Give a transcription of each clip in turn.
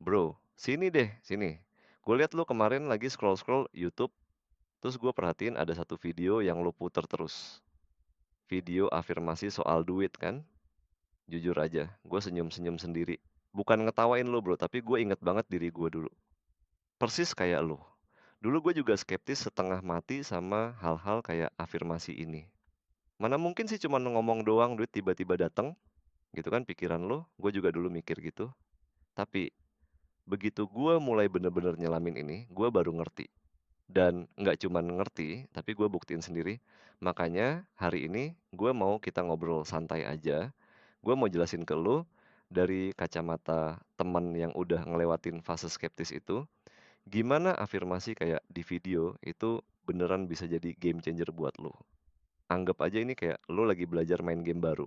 Bro, sini deh, sini. Gue lihat lu kemarin lagi scroll-scroll YouTube, terus gue perhatiin ada satu video yang lu puter terus. Video afirmasi soal duit kan? Jujur aja, gue senyum-senyum sendiri. Bukan ngetawain lu bro, tapi gue inget banget diri gue dulu. Persis kayak lu. Dulu gue juga skeptis setengah mati sama hal-hal kayak afirmasi ini. Mana mungkin sih cuma ngomong doang duit tiba-tiba datang, gitu kan pikiran lu. Gue juga dulu mikir gitu. Tapi begitu gue mulai bener-bener nyelamin ini, gue baru ngerti. Dan nggak cuman ngerti, tapi gue buktiin sendiri. Makanya hari ini gue mau kita ngobrol santai aja. Gue mau jelasin ke lu dari kacamata teman yang udah ngelewatin fase skeptis itu, gimana afirmasi kayak di video itu beneran bisa jadi game changer buat lu. Anggap aja ini kayak lu lagi belajar main game baru.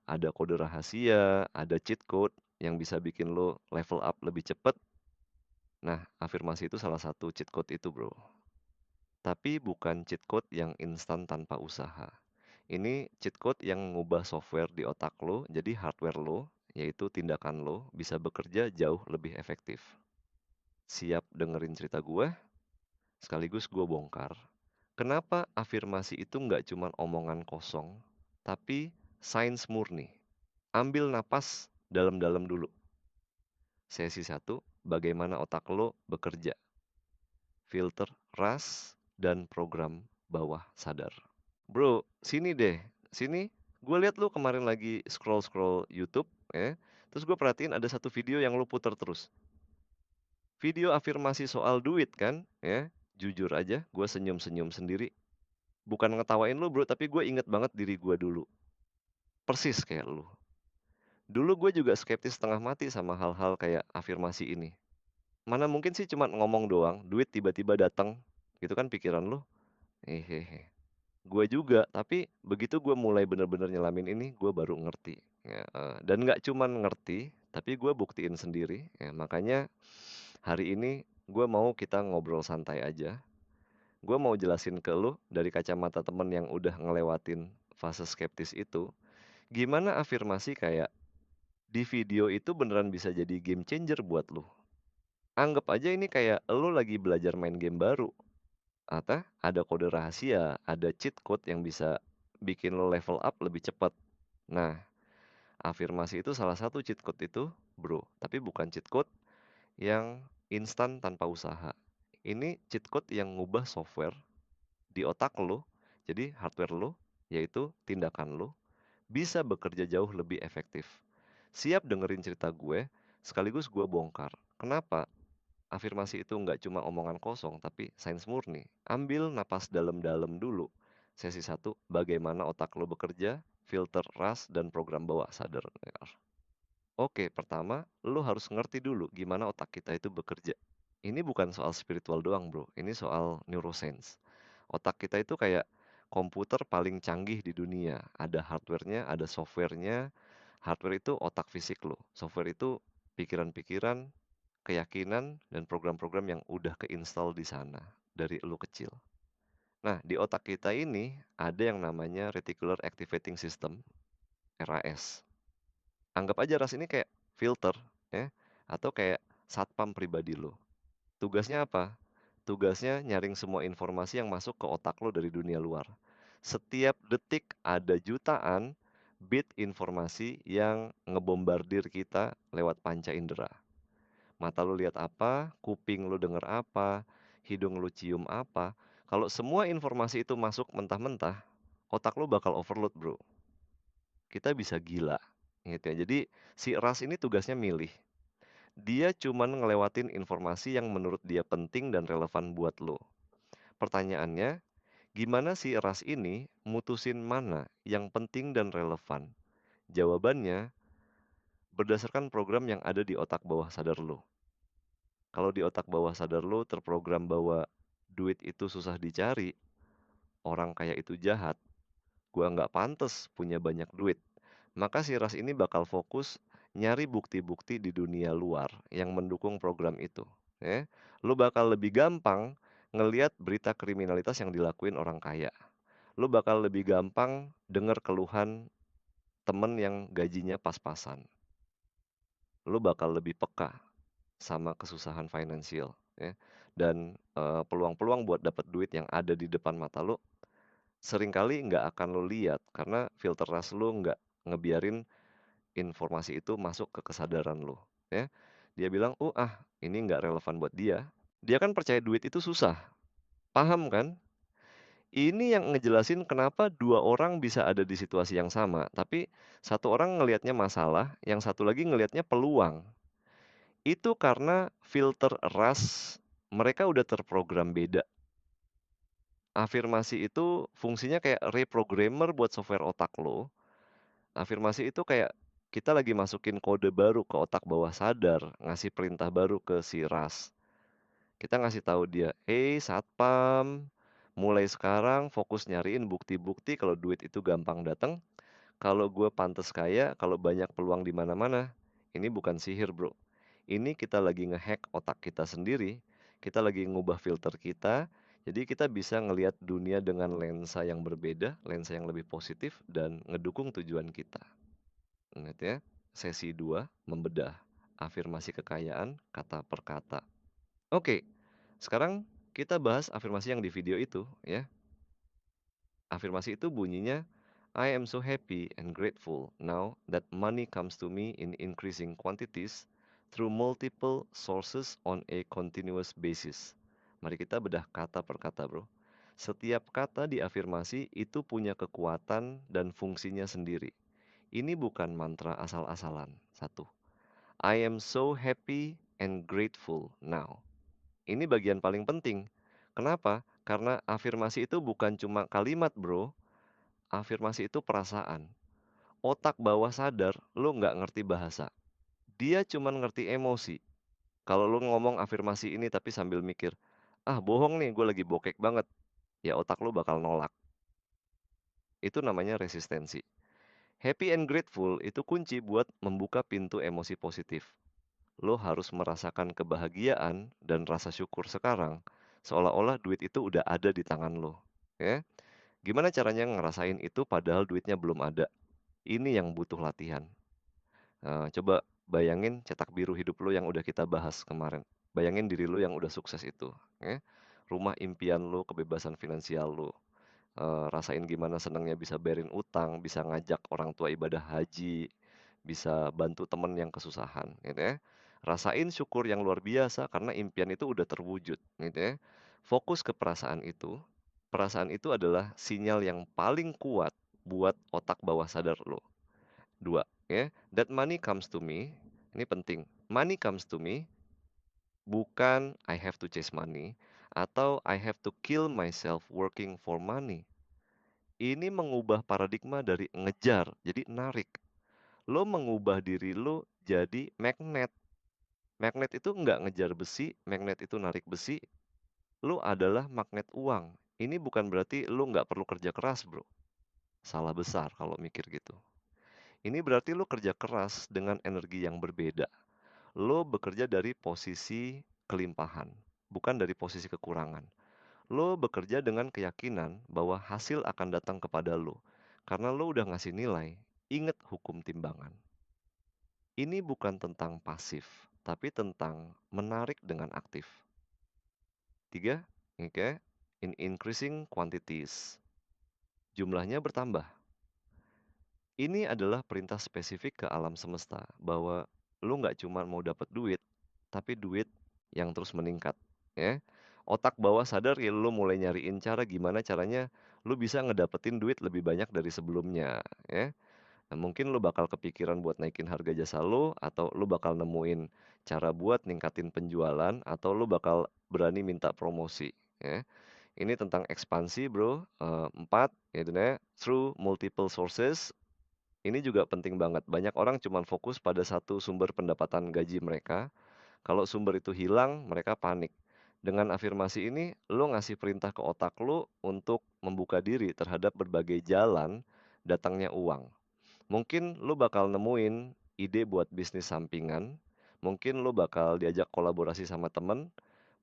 Ada kode rahasia, ada cheat code yang bisa bikin lu level up lebih cepet. Nah, afirmasi itu salah satu cheat code itu, bro. Tapi bukan cheat code yang instan tanpa usaha. Ini cheat code yang ngubah software di otak lo, jadi hardware lo, yaitu tindakan lo, bisa bekerja jauh lebih efektif. Siap dengerin cerita gue? Sekaligus gue bongkar. Kenapa afirmasi itu nggak cuma omongan kosong, tapi sains murni. Ambil napas dalam-dalam dulu. Sesi satu, bagaimana otak lo bekerja. Filter ras dan program bawah sadar. Bro, sini deh, sini. Gue lihat lu kemarin lagi scroll-scroll YouTube, ya. Terus gue perhatiin ada satu video yang lu puter terus. Video afirmasi soal duit kan, ya. Jujur aja, gue senyum-senyum sendiri. Bukan ngetawain lu bro, tapi gue inget banget diri gue dulu. Persis kayak lu. Dulu gue juga skeptis setengah mati sama hal-hal kayak afirmasi ini. Mana mungkin sih cuma ngomong doang, duit tiba-tiba datang, gitu kan pikiran lu? Hehehe. Gue juga, tapi begitu gue mulai bener-bener nyelamin ini, gue baru ngerti. Ya, dan nggak cuman ngerti, tapi gue buktiin sendiri. Ya, makanya hari ini gue mau kita ngobrol santai aja. Gue mau jelasin ke lu dari kacamata temen yang udah ngelewatin fase skeptis itu, gimana afirmasi kayak di video itu beneran bisa jadi game changer buat lu. Anggap aja ini kayak lu lagi belajar main game baru. Atau ada kode rahasia, ada cheat code yang bisa bikin lo level up lebih cepat. Nah, afirmasi itu salah satu cheat code itu, bro. Tapi bukan cheat code yang instan tanpa usaha. Ini cheat code yang ngubah software di otak lo, jadi hardware lo, yaitu tindakan lo, bisa bekerja jauh lebih efektif. Siap dengerin cerita gue, sekaligus gue bongkar. Kenapa afirmasi itu nggak cuma omongan kosong, tapi sains murni. Ambil napas dalam-dalam dulu. Sesi satu, bagaimana otak lo bekerja, filter ras, dan program bawah sadar. Oke, pertama, lo harus ngerti dulu gimana otak kita itu bekerja. Ini bukan soal spiritual doang, bro. Ini soal neuroscience. Otak kita itu kayak komputer paling canggih di dunia. Ada hardware-nya, ada software-nya. Hardware itu otak fisik lo. Software itu pikiran-pikiran, keyakinan, dan program-program yang udah keinstal di sana dari lu kecil. Nah, di otak kita ini ada yang namanya Reticular Activating System, RAS. Anggap aja RAS ini kayak filter, ya, atau kayak satpam pribadi lo. Tugasnya apa? Tugasnya nyaring semua informasi yang masuk ke otak lo dari dunia luar. Setiap detik ada jutaan bit informasi yang ngebombardir kita lewat panca indera. Mata lu lihat apa, kuping lu denger apa, hidung lu cium apa. Kalau semua informasi itu masuk mentah-mentah, otak lu bakal overload, bro. Kita bisa gila, gitu ya. Jadi si RAS ini tugasnya milih. Dia cuman ngelewatin informasi yang menurut dia penting dan relevan buat lo. Pertanyaannya, gimana si RAS ini mutusin mana yang penting dan relevan? Jawabannya berdasarkan program yang ada di otak bawah sadar lo. Kalau di otak bawah sadar lo terprogram bahwa duit itu susah dicari, orang kaya itu jahat, gua nggak pantes punya banyak duit. Maka si Ras ini bakal fokus nyari bukti-bukti di dunia luar yang mendukung program itu. Ya. Lu bakal lebih gampang ngeliat berita kriminalitas yang dilakuin orang kaya. Lu bakal lebih gampang denger keluhan temen yang gajinya pas-pasan. Lu bakal lebih peka sama kesusahan finansial, ya. Dan, peluang-peluang buat dapat duit yang ada di depan mata lo, seringkali nggak akan lo lihat karena filter ras lo nggak ngebiarin informasi itu masuk ke kesadaran lo, ya. Dia bilang, ini nggak relevan buat dia." Dia kan percaya duit itu susah, paham kan? Ini yang ngejelasin kenapa 2 orang bisa ada di situasi yang sama, tapi satu orang ngelihatnya masalah, yang satu lagi ngelihatnya peluang. Itu karena filter ras mereka udah terprogram beda. Afirmasi itu fungsinya kayak reprogrammer buat software otak lo. Afirmasi itu kayak kita lagi masukin kode baru ke otak bawah sadar, ngasih perintah baru ke si ras. Kita ngasih tahu dia, "Hey satpam, mulai sekarang fokus nyariin bukti-bukti kalau duit itu gampang datang. Kalau gue pantas kaya, kalau banyak peluang di mana-mana." Ini bukan sihir, Bro. Ini kita lagi ngehack otak kita sendiri, kita lagi ngubah filter kita, jadi kita bisa ngelihat dunia dengan lensa yang berbeda, lensa yang lebih positif dan ngedukung tujuan kita. Ingat ya, sesi 2 membedah afirmasi kekayaan kata per kata. Oke, sekarang kita bahas afirmasi yang di video itu ya. Afirmasi itu bunyinya, "I am so happy and grateful now that money comes to me in increasing quantities through multiple sources on a continuous basis." Mari kita bedah kata per kata, Bro. Setiap kata di afirmasi itu punya kekuatan dan fungsinya sendiri. Ini bukan mantra asal-asalan. Satu, "I am so happy and grateful now." Ini bagian paling penting. Kenapa? Karena afirmasi itu bukan cuma kalimat, Bro. Afirmasi itu perasaan. Otak bawah sadar, lu nggak ngerti bahasa. Dia cuman ngerti emosi. Kalau lu ngomong afirmasi ini tapi sambil mikir, bohong nih, gue lagi bokek banget. Ya otak lu bakal nolak. Itu namanya resistensi. Happy and grateful itu kunci buat membuka pintu emosi positif. Lo harus merasakan kebahagiaan dan rasa syukur sekarang, seolah-olah duit itu udah ada di tangan lo. Ya, gimana caranya ngerasain itu padahal duitnya belum ada? Ini yang butuh latihan. Coba bayangin cetak biru hidup lo yang udah kita bahas kemarin. Bayangin diri lo yang udah sukses itu, ya. Rumah impian lo, kebebasan finansial lo. Rasain gimana senangnya bisa bayarin utang, bisa ngajak orang tua ibadah haji, bisa bantu temen yang kesusahan, gitu ya. Rasain syukur yang luar biasa karena impian itu udah terwujud, gitu ya. Fokus ke perasaan itu adalah sinyal yang paling kuat buat otak bawah sadar lo. 2, ya, that money comes to me, ini penting. Money comes to me, bukan I have to chase money, atau I have to kill myself working for money. Ini mengubah paradigma dari ngejar, jadi narik. Lo mengubah diri lo jadi magnet. Magnet itu nggak ngejar besi, magnet itu narik besi. Lo adalah magnet uang. Ini bukan berarti lo nggak perlu kerja keras, bro. Salah besar kalau mikir gitu. Ini berarti lo kerja keras dengan energi yang berbeda. Lo bekerja dari posisi kelimpahan, bukan dari posisi kekurangan. Lo bekerja dengan keyakinan bahwa hasil akan datang kepada lo, karena lo udah ngasih nilai. Ingat hukum timbangan. Ini bukan tentang pasif, tapi tentang menarik dengan aktif. 3, oke, in increasing quantities. Jumlahnya bertambah. Ini adalah perintah spesifik ke alam semesta bahwa lu nggak cuma mau dapat duit, tapi duit yang terus meningkat, ya. Otak bawah sadar ya lu mulai nyariin cara gimana caranya lu bisa ngedapetin duit lebih banyak dari sebelumnya, ya. Nah, mungkin lu bakal kepikiran buat naikin harga jasa lu, atau lu bakal nemuin cara buat ningkatin penjualan, atau lu bakal berani minta promosi, ya. Ini tentang ekspansi, Bro. 4, yaitu through multiple sources. Ini juga penting banget. Banyak orang cuma fokus pada satu sumber pendapatan gaji mereka. Kalau sumber itu hilang, mereka panik. Dengan afirmasi ini, lo ngasih perintah ke otak lo untuk membuka diri terhadap berbagai jalan datangnya uang. Mungkin lo bakal nemuin ide buat bisnis sampingan, mungkin lo bakal diajak kolaborasi sama temen,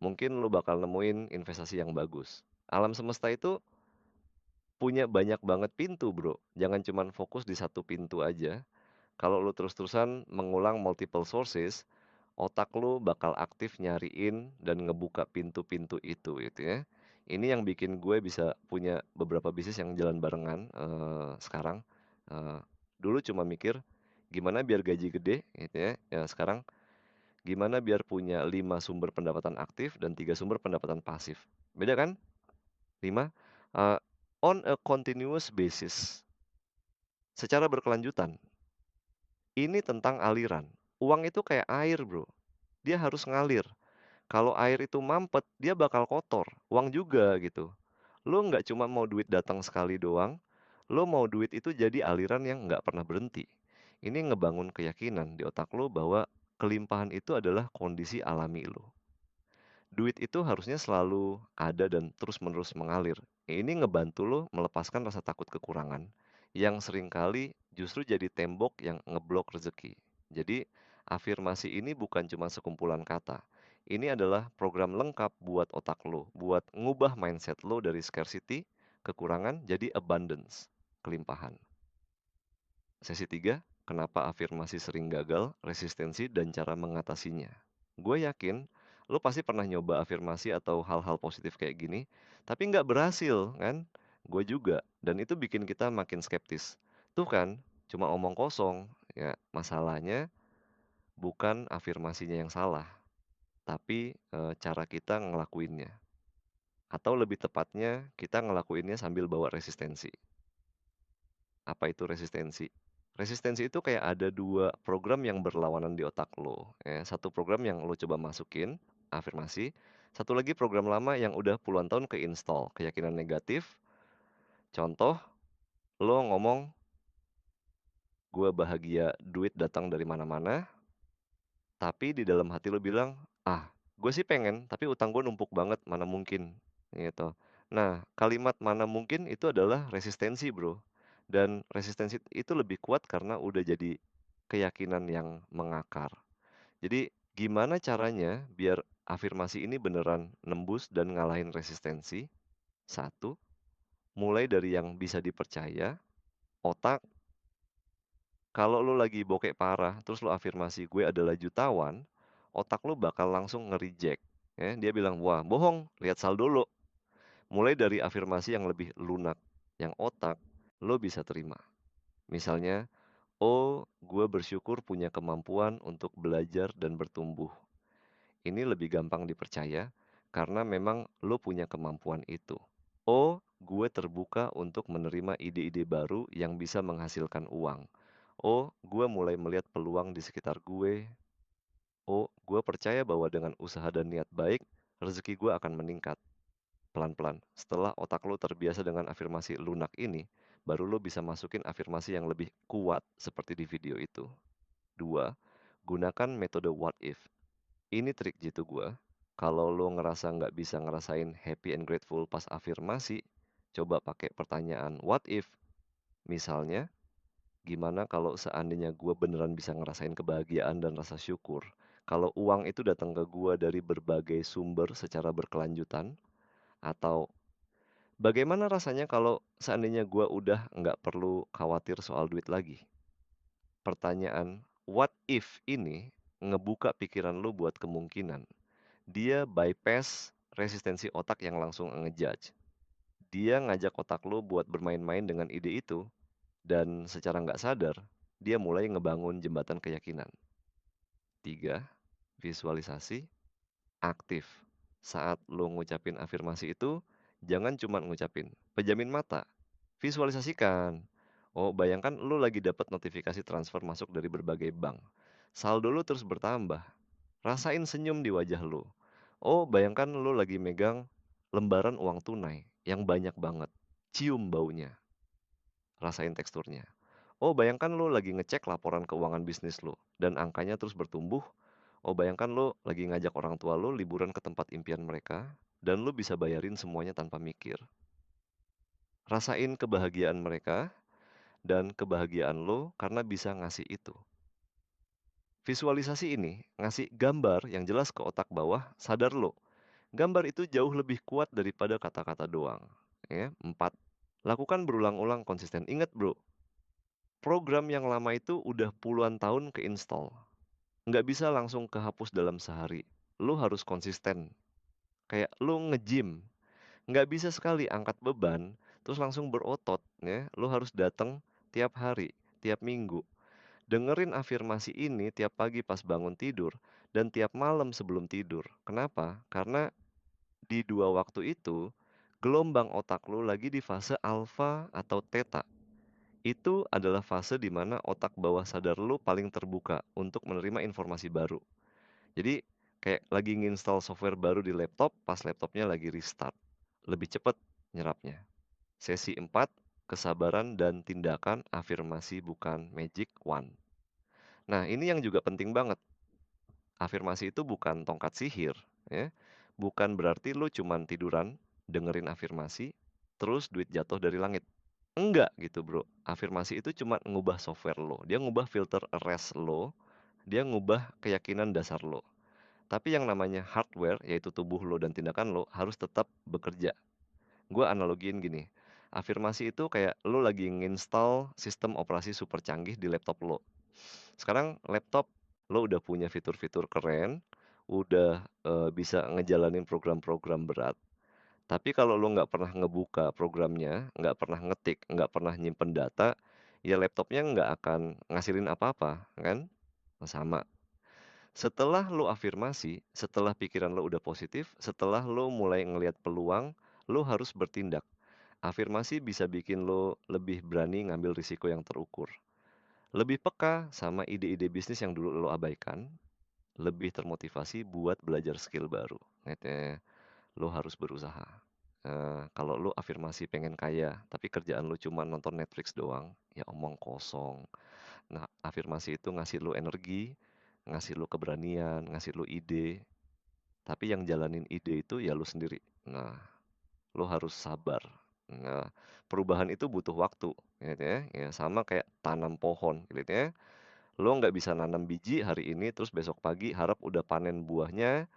mungkin lo bakal nemuin investasi yang bagus. Alam semesta itu punya banyak banget pintu, Bro. Jangan cuman fokus di satu pintu aja. Kalau lu terus-terusan mengulang multiple sources, otak lu bakal aktif nyariin dan ngebuka pintu-pintu itu gitu ya. Ini yang bikin gue bisa punya beberapa bisnis yang jalan barengan, sekarang. Eee, Dulu cuma mikir, gimana biar gaji gede gitu ya, ya sekarang gimana biar punya 5 sumber pendapatan aktif dan 3 sumber pendapatan pasif. Beda kan? 5, eee, on a continuous basis, secara berkelanjutan. Ini tentang aliran. Uang itu kayak air, Bro, dia harus ngalir. Kalau air itu mampet, dia bakal kotor, uang juga gitu. Lo nggak cuma mau duit datang sekali doang, lo mau duit itu jadi aliran yang nggak pernah berhenti. Ini ngebangun keyakinan di otak lo bahwa kelimpahan itu adalah kondisi alami lo. Duit itu harusnya selalu ada dan terus-menerus mengalir. Ini ngebantu lo melepaskan rasa takut kekurangan, yang seringkali justru jadi tembok yang ngeblok rezeki. Jadi, afirmasi ini bukan cuma sekumpulan kata. Ini adalah program lengkap buat otak lo, buat ngubah mindset lo dari scarcity, kekurangan, jadi abundance, kelimpahan. Sesi 3, kenapa afirmasi sering gagal, resistensi, dan cara mengatasinya. Gue yakin lo pasti pernah nyoba afirmasi atau hal-hal positif kayak gini, tapi nggak berhasil kan? Gue juga, dan itu bikin kita makin skeptis. Tuh kan, cuma omong kosong. Ya, masalahnya bukan afirmasinya yang salah, tapi cara kita ngelakuinnya. Atau lebih tepatnya, kita ngelakuinnya sambil bawa resistensi. Apa itu resistensi? Resistensi itu kayak ada 2 program yang berlawanan di otak lo, ya. Satu program yang lo coba masukin, afirmasi, satu lagi program lama yang udah puluhan tahun ke-install, keyakinan negatif. Contoh, lo ngomong, "Gua bahagia, duit datang dari mana-mana," tapi di dalam hati lo bilang, "Ah, gue sih pengen, tapi utang gue numpuk banget, mana mungkin," gitu. Nah, kalimat "mana mungkin" itu adalah resistensi, Bro, dan resistensi itu lebih kuat karena udah jadi keyakinan yang mengakar. Jadi, gimana caranya biar afirmasi ini beneran nembus dan ngalahin resistensi? Satu, mulai dari yang bisa dipercaya, otak. Kalau lo lagi bokek parah, terus lo afirmasi, "Gue adalah jutawan," otak lo bakal langsung nge-reject, ya. Dia bilang, "Wah, bohong, lihat saldo lo." Mulai dari afirmasi yang lebih lunak, yang otak lo bisa terima. Misalnya, "Oh, gue bersyukur punya kemampuan untuk belajar dan bertumbuh." Ini lebih gampang dipercaya karena memang lo punya kemampuan itu. Oh, gue terbuka untuk menerima ide-ide baru yang bisa menghasilkan uang. Oh, gue mulai melihat peluang di sekitar gue. Oh, gue percaya bahwa dengan usaha dan niat baik, rezeki gue akan meningkat. Pelan-pelan, setelah otak lo terbiasa dengan afirmasi lunak ini, baru lo bisa masukin afirmasi yang lebih kuat seperti di video itu. 2, gunakan metode what if. Ini trik jitu gua. Kalau lo ngerasa nggak bisa ngerasain happy and grateful pas afirmasi, coba pakai pertanyaan what if. Misalnya, gimana kalau seandainya gua beneran bisa ngerasain kebahagiaan dan rasa syukur? Kalau uang itu datang ke gua dari berbagai sumber secara berkelanjutan, atau bagaimana rasanya kalau seandainya gua udah nggak perlu khawatir soal duit lagi? Pertanyaan what if ini ngebuka pikiran lo buat kemungkinan. Dia bypass resistensi otak yang langsung nge-judge. Dia ngajak otak lo buat bermain-main dengan ide itu, dan secara nggak sadar, dia mulai ngebangun jembatan keyakinan. 3, visualisasi aktif. Saat lo ngucapin afirmasi itu, jangan cuma ngucapin, pejamin mata, visualisasikan. Oh, bayangkan lo lagi dapat notifikasi transfer masuk dari berbagai bank. Saldo lo terus bertambah. Rasain senyum di wajah lo. Oh, bayangkan lo lagi megang lembaran uang tunai yang banyak banget. Cium baunya, rasain teksturnya. Oh, bayangkan lo lagi ngecek laporan keuangan bisnis lo dan angkanya terus bertumbuh. Oh, bayangkan lo lagi ngajak orang tua lo liburan ke tempat impian mereka dan lo bisa bayarin semuanya tanpa mikir. Rasain kebahagiaan mereka dan kebahagiaan lo karena bisa ngasih itu. Visualisasi ini ngasih gambar yang jelas ke otak bawah sadar lo. Gambar itu jauh lebih kuat daripada kata-kata doang. Ya. 4, lakukan berulang-ulang konsisten. Ingat bro, program yang lama itu udah puluhan tahun ke-install. nggak bisa langsung kehapus dalam sehari. Lu harus konsisten, kayak lu nge-gym, nggak bisa sekali angkat beban, terus langsung berotot ya, lu harus datang tiap hari, tiap minggu. Dengerin afirmasi ini tiap pagi pas bangun tidur, dan tiap malam sebelum tidur. Kenapa? Karena di 2 waktu itu, gelombang otak lu lagi di fase alfa atau theta. Itu adalah fase di mana otak bawah sadar lu paling terbuka untuk menerima informasi baru. Jadi, kayak lagi nginstal software baru di laptop, pas laptopnya lagi restart. Lebih cepat nyerapnya. Sesi 4, kesabaran dan tindakan afirmasi bukan magic wand. Nah, ini yang juga penting banget. Afirmasi itu bukan tongkat sihir, ya. Bukan berarti lu cuman tiduran, dengerin afirmasi, terus duit jatuh dari langit. Enggak gitu, Bro. Afirmasi itu cuma ngubah software lo. Dia ngubah filter arrest lo, dia ngubah keyakinan dasar lo. Tapi yang namanya hardware, yaitu tubuh lo dan tindakan lo, harus tetap bekerja. Gue analogiin gini, afirmasi itu kayak lo lagi nginstal sistem operasi super canggih di laptop lo. Sekarang laptop lo udah punya fitur-fitur keren, udah, bisa ngejalanin program-program berat, tapi kalau lo nggak pernah ngebuka programnya, nggak pernah ngetik, nggak pernah nyimpen data, ya laptopnya nggak akan ngasilin apa-apa, kan? Nah, sama. Setelah lo afirmasi, setelah pikiran lo udah positif, setelah lo mulai ngelihat peluang, lo harus bertindak. Afirmasi bisa bikin lo lebih berani ngambil risiko yang terukur. Lebih peka sama ide-ide bisnis yang dulu lo abaikan, lebih termotivasi buat belajar skill baru. Ingat lo harus berusaha. Kalau lo afirmasi pengen kaya, tapi kerjaan lo cuma nonton Netflix doang, ya omong kosong. Nah, afirmasi itu ngasih lo energi, ngasih lo keberanian, ngasih lo ide, tapi yang jalanin ide itu ya lo sendiri. Nah, lo harus sabar. Nah, perubahan itu butuh waktu, gitu ya. Ya sama kayak tanam pohon, gitu ya. Lo nggak bisa nanam biji hari ini, terus besok pagi harap udah panen buahnya.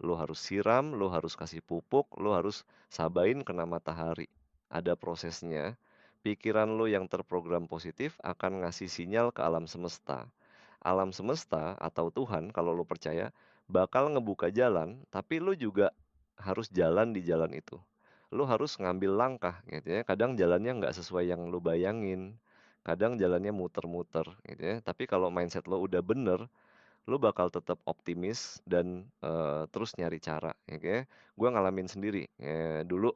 Lo harus siram, lo harus kasih pupuk, lo harus sabain kena matahari. Ada prosesnya. Pikiran lo yang terprogram positif akan ngasih sinyal ke alam semesta. Alam semesta atau Tuhan, kalau lo percaya, bakal ngebuka jalan, tapi lo juga harus jalan di jalan itu. Lo harus ngambil langkah, gitu ya. Kadang jalannya nggak sesuai yang lo bayangin. Kadang jalannya muter-muter, gitu ya. Tapi kalau mindset lo udah bener, lu bakal tetap optimis dan, terus nyari cara, ya kan. Gue ngalamin sendiri, dulu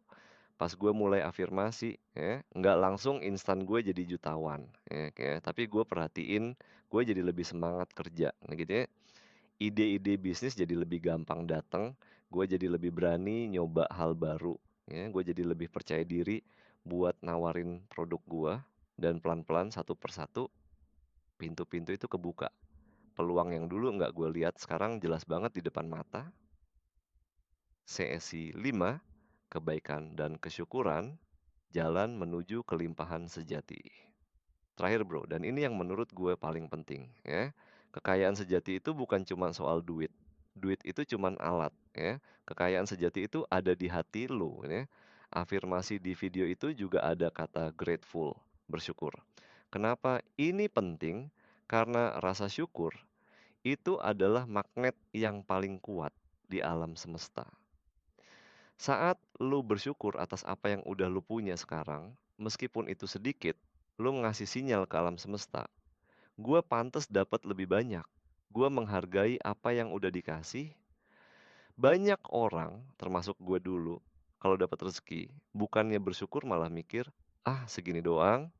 pas gue mulai afirmasi, ya, nggak langsung instan gue jadi jutawan, ya kan, tapi gue perhatiin gue jadi lebih semangat kerja, nah gitu ya. Ide-ide bisnis jadi lebih gampang datang, gue jadi lebih berani nyoba hal baru, ya, gue jadi lebih percaya diri buat nawarin produk gue, dan pelan-pelan satu persatu pintu-pintu itu kebuka. Peluang yang dulu nggak gue lihat sekarang jelas banget di depan mata. Sesi 5, kebaikan dan kesyukuran, jalan menuju kelimpahan sejati. Terakhir bro, dan ini yang menurut gue paling penting ya. Kekayaan sejati itu bukan cuma soal duit. Duit itu cuma alat ya. Kekayaan sejati itu ada di hati lo ya. Afirmasi di video itu juga ada kata grateful, bersyukur. Kenapa ini penting? Karena rasa syukur itu adalah magnet yang paling kuat di alam semesta. Saat lu bersyukur atas apa yang udah lu punya sekarang, meskipun itu sedikit, lu ngasih sinyal ke alam semesta. Gua pantas dapat lebih banyak. Gua menghargai apa yang udah dikasih. Banyak orang, termasuk gue dulu, kalau dapat rezeki, bukannya bersyukur malah mikir, ah segini doang,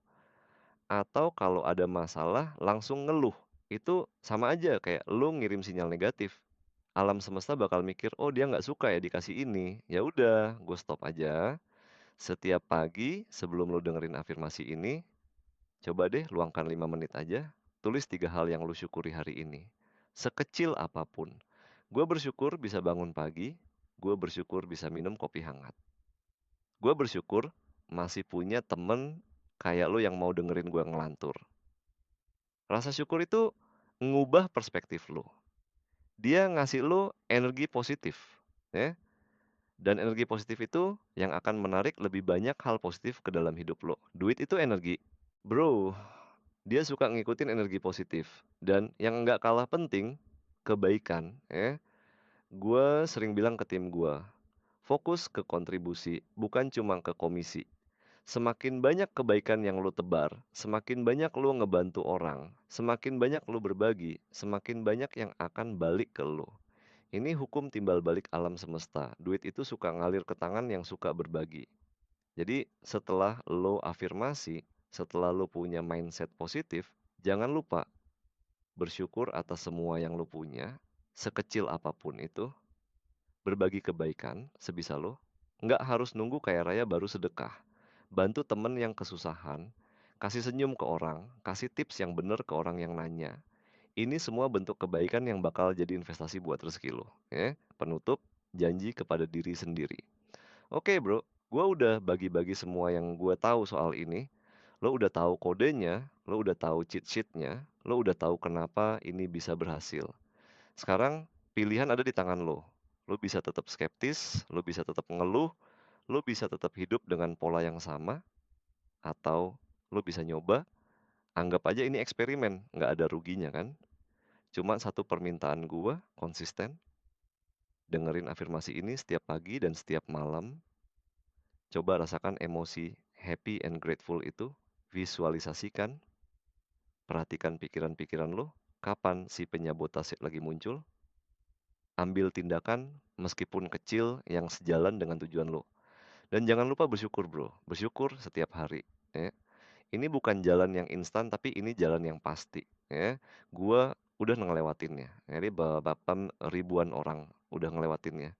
atau kalau ada masalah langsung ngeluh. Itu sama aja kayak lu ngirim sinyal negatif. Alam semesta bakal mikir, "Oh, dia nggak suka ya dikasih ini." Ya udah, gue stop aja. Setiap pagi sebelum lu dengerin afirmasi ini, coba deh luangkan 5 menit aja, tulis 3 hal yang lu syukuri hari ini. Sekecil apapun. Gue bersyukur bisa bangun pagi, gue bersyukur bisa minum kopi hangat. Gue bersyukur masih punya temen kayak lu yang mau dengerin gue ngelantur. Rasa syukur itu ngubah perspektif lu. Dia ngasih lu energi positif, ya. Dan energi positif itu yang akan menarik lebih banyak hal positif ke dalam hidup lo. Duit itu energi. Bro, dia suka ngikutin energi positif. Dan yang nggak kalah penting, kebaikan, ya. Gue sering bilang ke tim gue, fokus ke kontribusi, bukan cuma ke komisi. Semakin banyak kebaikan yang lo tebar, semakin banyak lo ngebantu orang, semakin banyak lo berbagi, semakin banyak yang akan balik ke lo. Ini hukum timbal balik alam semesta. Duit itu suka ngalir ke tangan yang suka berbagi. Jadi setelah lo afirmasi, setelah lo punya mindset positif, jangan lupa bersyukur atas semua yang lo punya, sekecil apapun itu, berbagi kebaikan sebisa lo. Nggak harus nunggu kaya raya baru sedekah. Bantu temen yang kesusahan, kasih senyum ke orang, kasih tips yang bener ke orang yang nanya. Ini semua bentuk kebaikan yang bakal jadi investasi buat rezeki lo. Ya. Penutup, janji kepada diri sendiri. Oke bro, gue udah bagi-bagi semua yang gue tahu soal ini. Lo udah tahu kodenya, lo udah tahu cheat sheet-nya, lo udah tahu kenapa ini bisa berhasil. Sekarang pilihan ada di tangan lo. Lo bisa tetap skeptis, lo bisa tetap ngeluh, lo bisa tetap hidup dengan pola yang sama, atau lo bisa nyoba, anggap aja ini eksperimen, nggak ada ruginya kan. Cuma satu permintaan gua, konsisten, dengerin afirmasi ini setiap pagi dan setiap malam. Coba rasakan emosi happy and grateful itu, visualisasikan, perhatikan pikiran-pikiran lo, kapan si penyabotase lagi muncul, ambil tindakan meskipun kecil yang sejalan dengan tujuan lo. Dan jangan lupa bersyukur bro, bersyukur setiap hari. Ya. Ini bukan jalan yang instan, tapi ini jalan yang pasti. Ya. Gua udah ngelewatinnya. Jadi bahkan ribuan orang udah ngelewatinnya.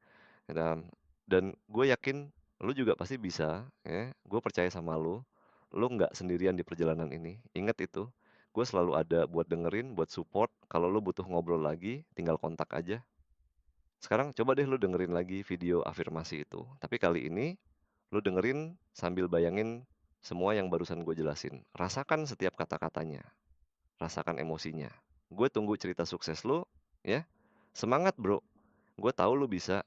Dan gue yakin lu juga pasti bisa. Ya. Gue percaya sama lu. Lu nggak sendirian di perjalanan ini. Ingat itu. Gue selalu ada buat dengerin, buat support. Kalau lu butuh ngobrol lagi, tinggal kontak aja. Sekarang coba deh lu dengerin lagi video afirmasi itu. Tapi kali ini lu dengerin sambil bayangin semua yang barusan gue jelasin. Rasakan setiap kata-katanya. Rasakan emosinya. Gue tunggu cerita sukses lu, ya. Semangat, bro. Gue tahu lu bisa.